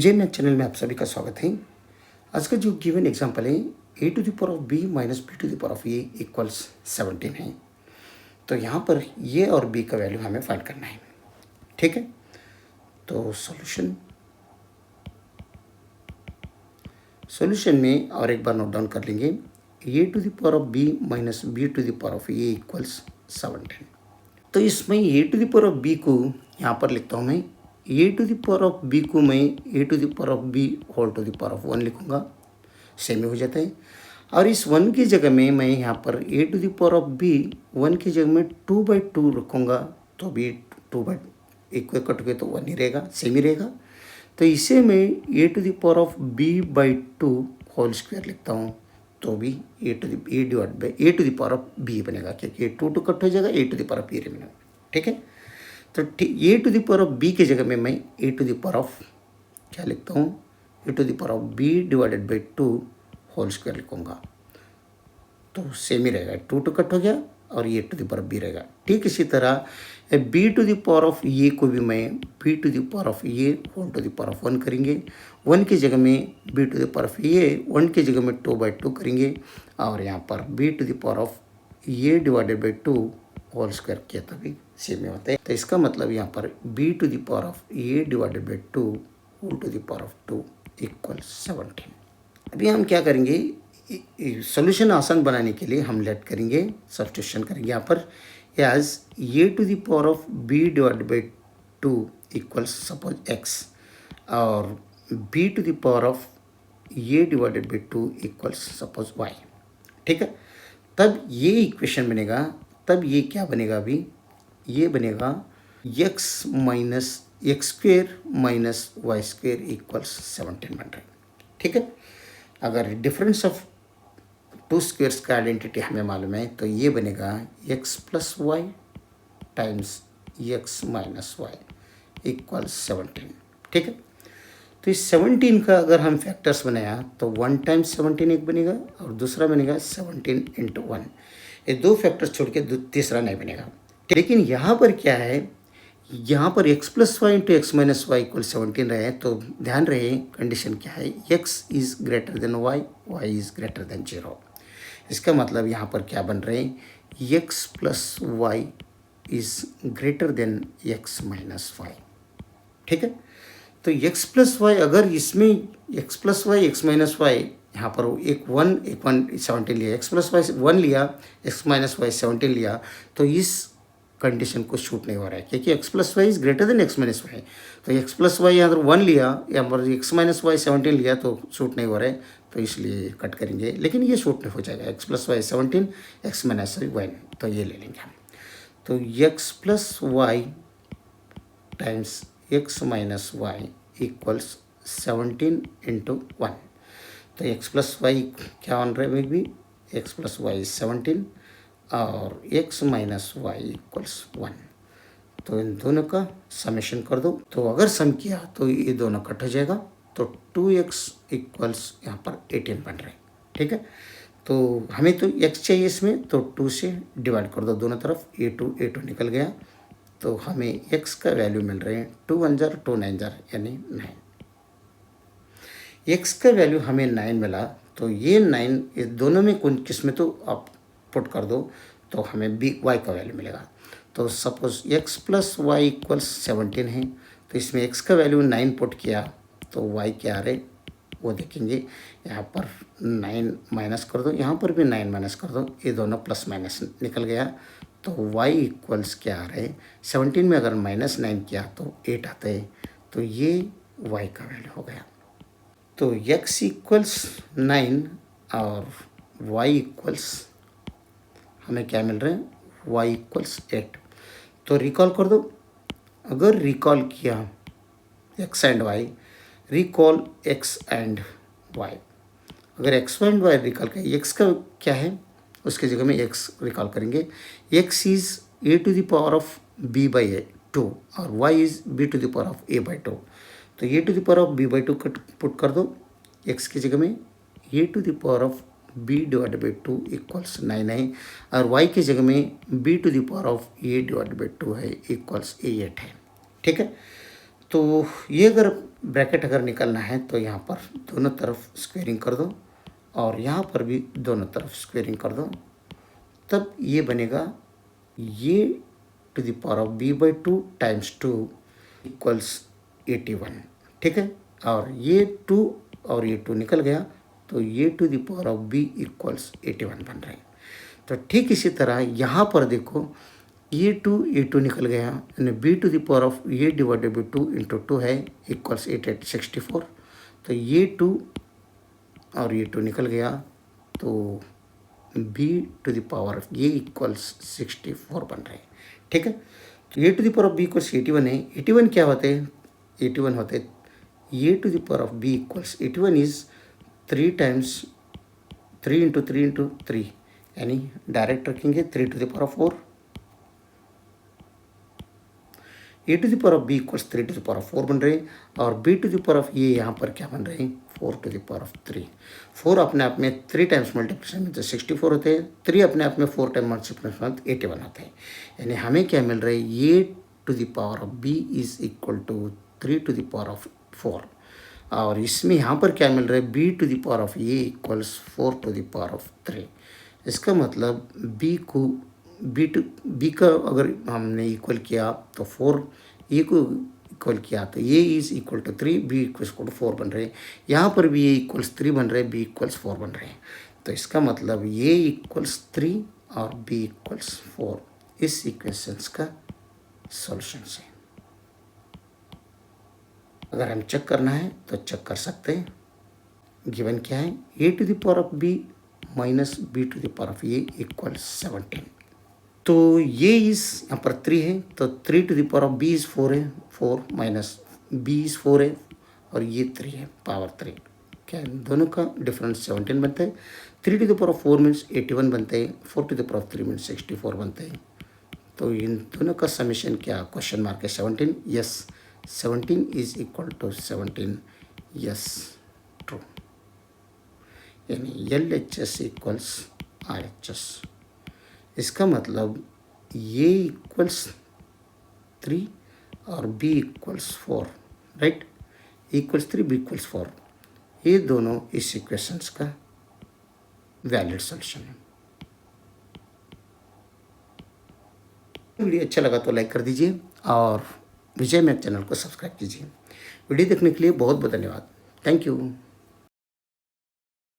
जे math channel में आप सभी का स्वागत है। आज का जो गिवन एग्जांपल है a to the power of b minus b to the power of a equals 17 है। तो यहाँ पर a और b का वैल्यू हमें फाइंड करना है। ठीक है, तो सॉल्यूशन में और एक बार नोट डाउन कर लेंगे। a to the power of b minus b to the power of a equals 17। तो इसमें a to the power of b को यहाँ पर लिखता हूँ मैं। a to the power of b को मैं a to the power of b whole to the power of 1 लिखूँगा, सेम हो जाता है। और इस 1 की जगह में मैं यहाँ पर a to the power of b 1 की जगह में 2/2 रखूँगा, तो भी 2 एक कट के तो 1 ही रहेगा, सेम ही रहेगा। तो इसे मैं a to the power of b/2 whole square लिखता हूँ, तो भी a to the power of b बनेगा, क्योंकि 2 कट हो जाएगा, a to the power of b बनेगा। ठीक है, तो a to the power of b की जगह में मैं a to the power of क्या लिखता हूँ, a to the power of b/2 whole square लिखूँगा, तो सेम ही रहेगा। 2 कट हो गया और ये to the power of b रहेगा। ठीक इसी तरह b to the power of a को भी मैं b to the power of a whole to the power of 1 करेंगे। 1 की जगह में b to the power of a 1 की जगह में 2/2 करेंगे, और यहाँ पर b to the power of a/2 whole square किया तो भी सेम ही होता है। तो इसका मतलब यहाँ पर b to the power of a/2 whole to the power of 2 equal 17। अभी हम क्या करेंगे, सॉल्यूशन आसान बनाने के लिए हम लेट करेंगे, सब्स्टिट्यूशन करेंगे यहाँ पर as a to the power of b/2 equals suppose x और b to the power of a/2 equals suppose y। ठीक है, तब ये इक्वेशन बनेगा, तब ये क्या बनेगा, अभी ये बनेगा x minus x square minus y square equals 17 बन रहा है। ठीक है, अगर डिफरेंस ऑफ टू स्क्वेयर्स का आइडेंटिटी हमें मालूम है तो ये बनेगा x plus y times x minus y equals 17। ठीक है, तो इस 17 का अगर हम फैक्टर्स बनाया तो 1 टाइम्स 17 एक बनेगा और दूसरा बनेगा 17 इंटू 1। ये दो फैक्टर्स छोड़ के तीसरा नहीं बनेगा। लेकिन यहाँ पर क्या है, यहाँ पर x plus y into x minus y equal 17 रहे, तो ध्यान रहे कंडीशन क्या है, x is greater than y, y is greater than 0। इसका मतलब यहाँ पर क्या बन रहे हैं, x plus y is greater than x minus y. ठीक है, तो x प्लस वाई, अगर इसमें x plus y x minus y, यहाँ पर एक 1 17 लिया, x प्लस वाई 1 लिया, x माइनस वाई 17 लिया, तो इस कंडीशन को शूट नहीं हो रहा है, क्योंकि x plus y is greater than x minus y. तो x प्लस वाई अगर 1 लिया या x माइनस वाई 17 लिया तो शूट नहीं हो रहा है, तो इसलिए कट करेंगे। लेकिन ये शूट नहीं हो जाएगा, x plus y 17 x minus y 1, तो ये ले लेंगे हम। तो x plus y times x minus y equals 17 into 1। तो x प्लस वाई क्या बन रहा है भी, x प्लस वाई 17 और x माइनस वाई इक्वल्स 1। तो इन दोनों का समेशन कर दो, तो अगर सम किया तो ये दोनों कट हो जाएगा, तो 2x इक्वल्स यहाँ पर 18 बन रहे हैं। ठीक है, तो हमें तो x चाहिए इसमें, तो 2 से डिवाइड कर दो दोनों तरफ, a2 निकल गया, तो हमें x का वैल्यू मिल रहे हैं 2 1 जार 2 9 जार यानी 9। x का वैल्यू हमें 9 मिला, तो ये 9 इस दोनों में कौन किस में तो आप पुट कर दो, तो हमें y का वैल्यू मिलेगा। तो suppose x plus y equals 17 है, तो इसमें x का वैल्यू 9 पुट किया, तो y क्या आ रहे वो देखेंगे। यहाँ पर 9 माइनस कर दो, यहाँ पर भी 9 माइनस कर दो, ये दोनों प्लस माइनस निकल गया, तो y इक्वल्स क्या आ रहे, 17 में अगर -9 किया तो 8 आता है, तो ये y का वैल्यू हो गया। तो x इक्वल्स 9 और y इक्वल्स हमें क्या मिल रहे हैं, y इक्वल्स 8। तो रिकॉल कर दो, अगर रिकॉल किया x and y, recall x and y, अगर x एंड y रिकॉल किया, x का क्या है उसके जगह में x रिकॉल करेंगे। x is a to the power of b/2 और y is b to the power of a/2। तो a to the power of b/2 put कर दो, x की जगह में a to the power of b/2 equals 9 है, और y की जगह में b to the power of a/2 है इक्वल्स 8 है। ठीक है, तो ये अगर ब्रैकेट अगर निकलना है तो यहाँ पर दोनों तरफ स्क्वेयरिंग कर दो और यहाँ पर भी दोनों तरफ स्क्वेयरिंग कर दो, तब ये बनेगा ये to the power of b by 2 times 2 equals 81। ठीक है, और ये 2 और ये 2 निकल गया तो ये to the power of b equals 81 बन रहे हैं। तो ठीक इसी तरह यहाँ पर देखो ये 2 निकल गया यानी b to the power of ये डिवाइडेड बाई 2 इंटू 2 है इक्वल्स 8 64। तो ये 2 और ये 2 निकल गया तो b to the power of ये इक्वल्स 64 बन रहे हैं। ठीक है, तो a to the power of b equals 81 है। 81 क्या होते हैं? 81 होते हैं a to the power of b equals 81 is 3 times 3 into 3 into 3 यानी डायरेक्ट रखेंगे 3 to the power of 4। A to the power of b equals 3 to the power of 4 बन रहे हैं और b to the power of ये यहाँ पर क्या बन रहे हैं 4 टू द पावर ऑफ 3। 4 अपने आप में 3 टाइम्स मल्टीप्लिकेशन में तो 64 होते हैं, 3 अपने आप में 4 टाइम मल्टीप्लिकेशन में 81 होते हैं। यानी हमें क्या मिल रहा है ये to the power of b is equal to 3 to the power of 4 और इसमें यहाँ पर क्या मिल रहा है b to the power of ये equals 4 to the power of 3। इसका मतलब b का अगर हमने इक्वल किया तो 4 ए को इक्वल किया तो a is equal to 3 b equals to 4 बन रहे हैं। यहाँ पर भी ए इक्वल्स 3 बन रहे हैं, b इक्वल्स 4 बन रहे हैं। तो इसका मतलब ए इक्वल्स 3 और b इक्वल्स 4 इस इक्वेशंस का सॉल्यूशन है। अगर हम चेक करना है तो चेक कर सकते हैं। गिवन क्या है a to the power of b minus b to the power of a equals 17। तो ये इस यहाँ पर 3 है तो 3 to the power of b is 4 है, 4 माइनस b इज 4 है और ये 3 है पावर 3। क्या दोनों का डिफरेंस 17 बनता है। 3 to the power of 4 means 81 बनते हैं, 4 to the power of 3 means 64 बनते हैं। तो इन दोनों का समीशन क्या क्वेश्चन मार्क है 17। Yes 17 is equal to 17। Yes true, यानी LHS इक्वल्स RHS। इसका मतलब ये इक्वल्स 3 और b equals 4, right. Equals 3 b equals 4 ये दोनों इस इक्वेशंस का वैलिड सॉल्यूशन है। वीडियो अच्छा लगा तो लाइक कर दीजिए और विजय मैथ चैनल को सब्सक्राइब कीजिए। वीडियो देखने के लिए बहुत बहुत धन्यवाद। Thank you.